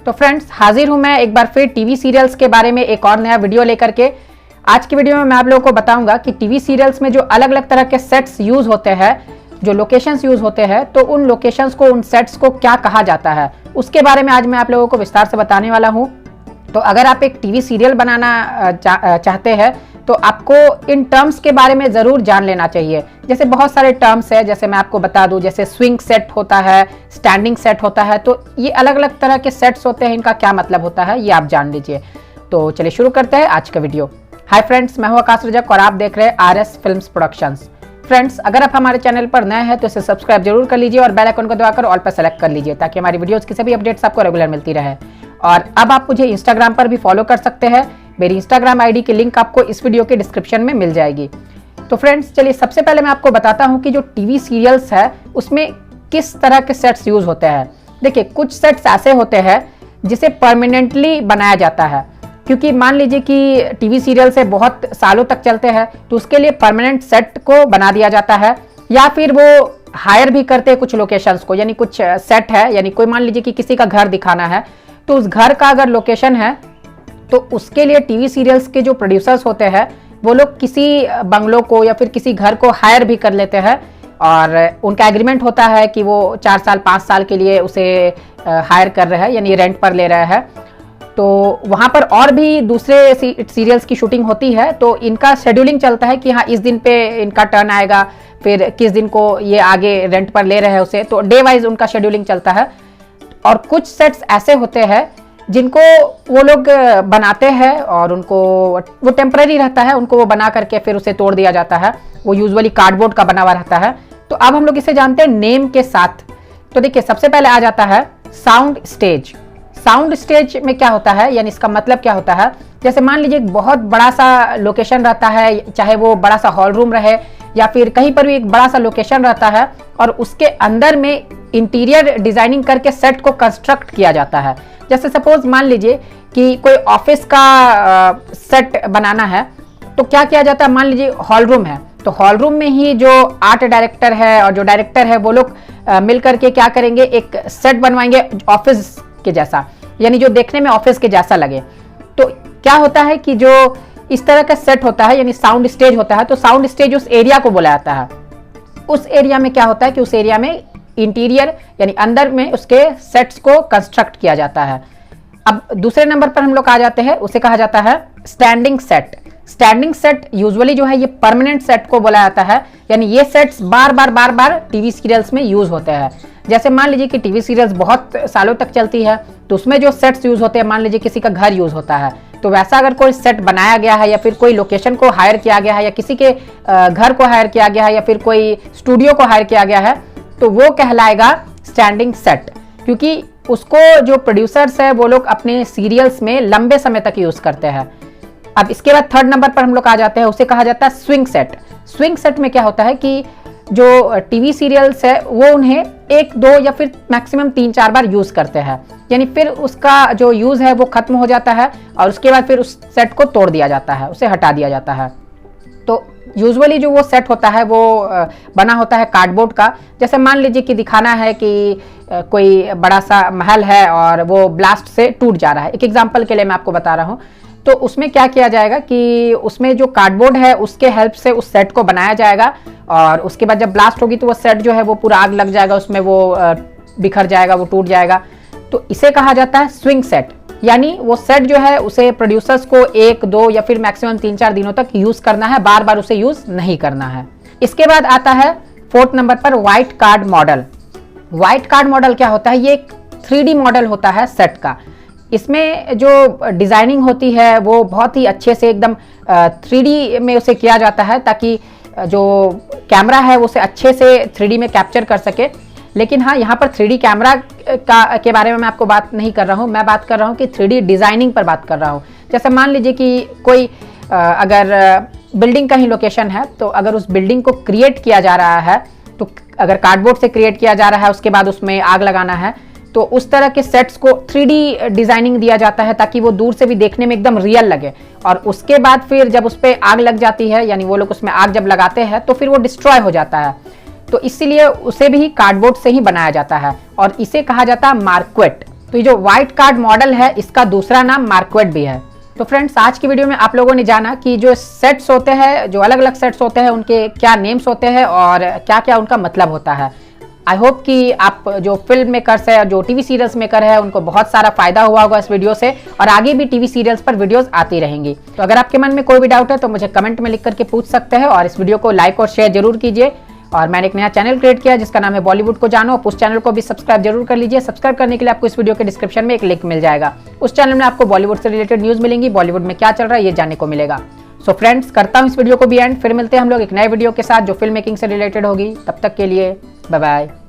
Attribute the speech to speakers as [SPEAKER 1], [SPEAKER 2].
[SPEAKER 1] तो फ्रेंड्स, हाजिर हूं मैं एक बार फिर टीवी सीरियल्स के बारे में एक और नया वीडियो लेकर के। आज की वीडियो में मैं आप लोगों को बताऊंगा कि टीवी सीरियल्स में जो अलग अलग तरह के सेट्स यूज होते हैं, जो लोकेशंस यूज होते हैं, तो उन लोकेशंस को, उन सेट्स को क्या कहा जाता है, उसके बारे में आज मैं आप लोगों को विस्तार से बताने वाला हूं। तो अगर आप एक टीवी सीरियल बनाना चाहते हैं तो आपको इन टर्म्स के बारे में ज़रूर जान लेना चाहिए। जैसे बहुत सारे टर्म्स है, जैसे मैं आपको बता दूं, जैसे स्विंग सेट होता है, स्टैंडिंग सेट होता है, तो ये अलग अलग तरह के सेट्स होते हैं, इनका क्या मतलब होता है ये आप जान लीजिए। तो चलिए शुरू करते हैं आज का वीडियो। हाय फ्रेंड्स, मैं हूं आकाश रजक और आप देख रहे हैं आरएस फिल्म्स प्रोडक्शंस। फ्रेंड्स, अगर आप हमारे चैनल पर नए हैं तो इसे सब्सक्राइब जरूर कर लीजिए और बेल आइकन को दबाकर ऑल पर सेलेक्ट कर लीजिए ताकि हमारी वीडियोस की सभी अपडेट्स आपको रेगुलर मिलती रहे। और अब आप मुझे इंस्टाग्राम पर भी फॉलो कर सकते हैं। मेरी इंस्टाग्राम आईडी की लिंक आपको इस वीडियो के डिस्क्रिप्शन में मिल जाएगी। तो फ्रेंड्स, चलिए सबसे पहले मैं आपको बताता हूं कि जो टीवी सीरियल्स है उसमें किस तरह के सेट्स यूज होते हैं। देखिए, कुछ सेट्स ऐसे होते हैं जिसे परमानेंटली बनाया जाता है, क्योंकि मान लीजिए कि टीवी सीरियल से बहुत सालों तक चलते हैं तो उसके लिए परमानेंट सेट को बना दिया जाता है, या फिर वो हायर भी करते हैं कुछ लोकेशंस को। यानी कुछ सेट है, यानी कोई मान लीजिए कि किसी का घर दिखाना है तो उस घर का अगर लोकेशन है तो उसके लिए टीवी सीरियल्स के जो प्रोड्यूसर्स होते हैं वो लोग किसी बंगलों को या फिर किसी घर को हायर भी कर लेते हैं और उनका एग्रीमेंट होता है कि वो 4 साल 5 साल के लिए उसे हायर कर रहे हैं, यानी रेंट पर ले रहे हैं। तो वहाँ पर और भी दूसरे सीरियल्स की शूटिंग होती है, तो इनका शेड्यूलिंग चलता है कि हाँ इस दिन पे इनका टर्न आएगा, फिर किस दिन को ये आगे रेंट पर ले रहे हैं उसे, तो डे वाइज उनका शेड्यूलिंग चलता है। और कुछ सेट्स ऐसे होते हैं जिनको वो लोग बनाते हैं और उनको वो टेम्पररी रहता है, उनको वो बना करके फिर उसे तोड़ दिया जाता है। वो यूजुअली कार्डबोर्ड का बना हुआ रहता है। तो अब हम लोग इसे जानते हैं नेम के साथ। तो देखिए, सबसे पहले आ जाता है साउंड स्टेज। साउंड स्टेज में क्या होता है, यानी इसका मतलब क्या होता है, जैसे मान लीजिए एक बहुत बड़ा सा लोकेशन रहता है, चाहे वो बड़ा सा हॉल रूम रहे या फिर कहीं पर भी एक बड़ा सा लोकेशन रहता है और उसके अंदर में इंटीरियर डिजाइनिंग करके सेट को कंस्ट्रक्ट किया जाता है। जैसे सपोज मान लीजिए कि कोई ऑफिस का सेट बनाना है तो क्या किया जाता है, मान लीजिए हॉल रूम है तो हॉल रूम में ही जो आर्ट डायरेक्टर है और जो डायरेक्टर है वो लोग मिल करके क्या करेंगे, एक सेट बनवाएंगे ऑफिस के जैसा, यानी जो देखने में ऑफिस के जैसा लगे। तो क्या होता है कि जो इस तरह का सेट होता है यानी साउंड स्टेज होता है, तो साउंड स्टेज उस एरिया को बोला जाता है। उस एरिया में क्या होता है कि उस एरिया में इंटीरियर यानी अंदर में उसके सेट्स को कंस्ट्रक्ट किया जाता है। अब दूसरे नंबर पर हम लोग आ जाते हैं, उसे कहा जाता है standing set. Standing set usually जो है ये परमानेंट सेट को बोला जाता है, यानी ये सेट्स बार बार टीवी सीरियल्स में यूज होते हैं। जैसे मान लीजिए कि टीवी सीरियल्स बहुत सालों तक चलती है तो उसमें जो सेट्स यूज होते हैं, मान लीजिए किसी का घर यूज होता है, तो वैसा अगर कोई सेट बनाया गया है या फिर कोई लोकेशन को हायर किया गया है या किसी के घर को हायर किया गया है या फिर कोई स्टूडियो को हायर किया गया है, तो वो कहलाएगा स्टैंडिंग सेट, क्योंकि उसको जो प्रोड्यूसर्स है वो लोग अपने सीरियल्स में लंबे समय तक यूज करते हैं। अब इसके बाद थर्ड नंबर पर हम लोग आ जाते हैं, उसे कहा जाता है स्विंग सेट। स्विंग सेट में क्या होता है कि जो टीवी सीरियल्स है वो उन्हें 1 2 या फिर मैक्सिमम 3 4 बार यूज करते हैं, यानी फिर उसका जो यूज है वो खत्म हो जाता है और उसके बाद फिर उस सेट को तोड़ दिया जाता है, उसे हटा दिया जाता है। तो यूजुअली जो वो सेट होता है वो बना होता है कार्डबोर्ड का। जैसे मान लीजिए कि दिखाना है कि कोई बड़ा सा महल है और वो ब्लास्ट से टूट जा रहा है, एक एग्जांपल के लिए मैं आपको बता रहा हूँ। तो उसमें क्या किया जाएगा कि उसमें जो कार्डबोर्ड है उसके हेल्प से उस सेट को बनाया जाएगा और उसके बाद जब ब्लास्ट होगी तो वो सेट जो है वो पूरा आग लग जाएगा, उसमें वो बिखर जाएगा, वो टूट जाएगा। तो इसे कहा जाता है स्विंग सेट, यानी वो सेट जो है उसे प्रोड्यूसर्स को 1 2 या फिर मैक्सिमम 3 4 दिनों तक यूज करना है, बार बार उसे यूज नहीं करना है। इसके बाद आता है 4th नंबर पर white card model. White card model क्या होता है, ये एक 3D मॉडल होता है सेट का। इसमें जो डिजाइनिंग होती है वो बहुत ही अच्छे से एकदम 3D में उसे किया जाता है ताकि जो कैमरा है उसे अच्छे से 3D में कैप्चर कर सके। लेकिन हाँ, यहाँ पर 3D कैमरा के बारे में मैं आपको बात नहीं कर रहा हूँ, मैं बात कर रहा हूँ कि 3D डिजाइनिंग पर बात कर रहा हूँ। जैसे मान लीजिए कि कोई अगर बिल्डिंग का ही लोकेशन है तो अगर उस बिल्डिंग को क्रिएट किया जा रहा है, तो अगर कार्डबोर्ड से क्रिएट किया जा रहा है उसके बाद उसमें आग लगाना है, तो उस तरह के सेट्स को 3D डिजाइनिंग दिया जाता है ताकि वो दूर से भी देखने में एकदम रियल लगे। और उसके बाद फिर जब उस पर आग लग जाती है, यानी वो लोग उसमें आग जब लगाते हैं तो फिर वो डिस्ट्रॉय हो जाता है। तो इसीलिए उसे भी कार्डबोर्ड से ही बनाया जाता है और इसे कहा जाता है मार्क्वेट। तो ये जो व्हाइट कार्ड मॉडल है इसका दूसरा नाम मार्क्वेट भी है। तो फ्रेंड्स, आज की वीडियो में आप लोगों ने जाना कि जो सेट्स होते हैं, जो अलग अलग सेट्स होते हैं, उनके क्या नेम्स होते हैं और क्या क्या उनका मतलब होता है। आई होप कि आप जो फिल्म मेकर्स है, जो टीवी सीरियल्स मेकर है, उनको बहुत सारा फायदा हुआ होगा इस वीडियो से, और आगे भी टीवी सीरियल्स पर वीडियोस आती रहेंगी। तो अगर आपके मन में कोई भी डाउट है तो मुझे कमेंट में लिख करके पूछ सकते हैं, और इस वीडियो को लाइक और शेयर जरूर कीजिए। और मैंने एक नया चैनल क्रिएट किया जिसका नाम है बॉलीवुड को जानो, उस चैनल को भी सब्सक्राइब जरूर कर लीजिए। सब्सक्राइब करने के लिए आपको इस वीडियो के डिस्क्रिप्शन में एक लिंक मिल जाएगा। उस चैनल में आपको बॉलीवुड से रिलेटेड न्यूज मिलेंगी, बॉलीवुड में क्या चल रहा है ये जानने को मिलेगा। सो फ्रेंड्स, करता हूँ इस वीडियो को भी एंड, फिर मिलते हैं हम लोग एक नए वीडियो के साथ जो फिल्म मेकिंग से रिलेटेड होगी। तब तक के लिए बाय बाय।